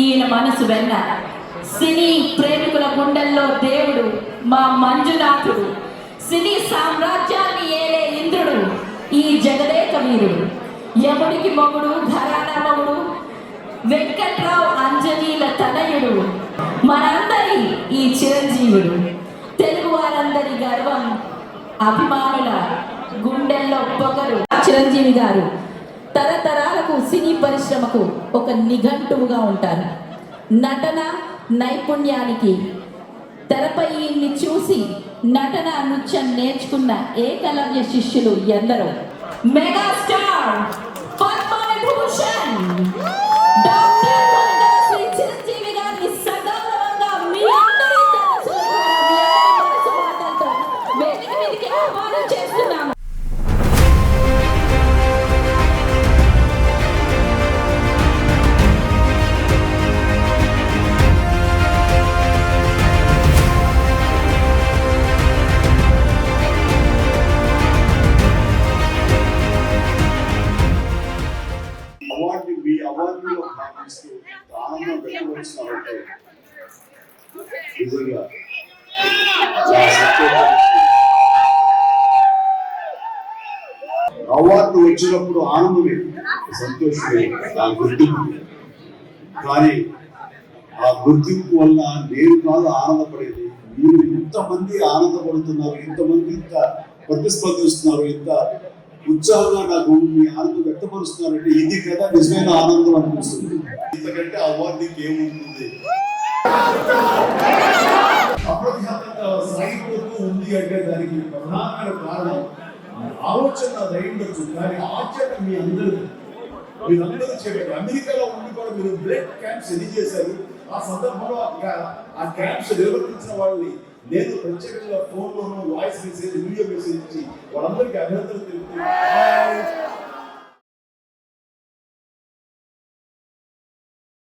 ఈయన మనసు వెన్న. సినీ ప్రేమికుల గుండెల్లో దేవుడు మా మంజునాథుడు. సినీ సామ్రాజ్యాన్ని ఏలే ఇంద్రుడు ఈ జగదేక వీరుడు. యముడికి మొగుడు, ఘరానా మొగుడు, వెంకట్రావు అంజనీల తనయుడు, మనందరి ఈ చిరంజీవుడు. తెలుగు వారందరి గర్వం, అభిమానుల గుండెల్లో పొగరు చిరంజీవి గారు తరతరాలకు సినీ పరిశ్రమకు ఒక నిఘంటువుగా ఉంటారు. నటన నైపుణ్యానికి తెరపై ఈయన్ని చూసి నటన నృత్యం నేర్చుకున్న ఏకలవ్య శిష్యులు ఎందరో. మెగాస్టార్ పద్మవిభూషణ్ డాక్టర్ శ్రీ చిరంజీవి గారిని సగౌరవంగా మీ అందరి మనసు మాటలతో వేదిక మీదకి ఆహ్వానం చేస్తున్నాము. అవార్డులో భావిస్తూ ఆనందం వ్యక్తపరుస్తున్నారంటే నిజంగా అవార్డు వచ్చినప్పుడు ఆనందమే, సంతోషమే ఆ గుర్తింపు. కానీ ఆ గుర్తింపు వల్ల నేను కాదు ఆనందపడేది, మీరు ఇంతమంది ఆనందపడుతున్నారు, ఇంతమంది ఇంత ప్రతిస్పందిస్తున్నారు, ఇంత ఉత్సాహంగా నాకు మీ ఆనందం వ్యక్తపరుస్తున్నారంటే ఇది కదా నిజమైన ఆనందం అనిపిస్తుంది. ఇంతకంటే అవార్డుకి ఏముంటుంది? అప్రఖ్యాతంగా సాగిపోతూ ఉంది అంటే దానికి ప్రధానమైన కారణం ఆలోచన అయిండొచ్చు, కానీ ఆచరణ మీ మీరందరూ చెప్పారు. అమెరికాలో ఉండి కూడా మీరు బ్లడ్ క్యాంప్స్ ఎన్ని చేశారు? ఆ సందర్భంలో ఆ క్యాంప్స్ నిర్వర్తించిన వాళ్ళని నేను ప్రత్యేకంగా ఫోన్లోనూ వాయిస్ మెసేజ్, వీడియో మెసేజ్ ఇచ్చి వాళ్ళందరికీ అభినందనలు తెలుపుతున్నాను.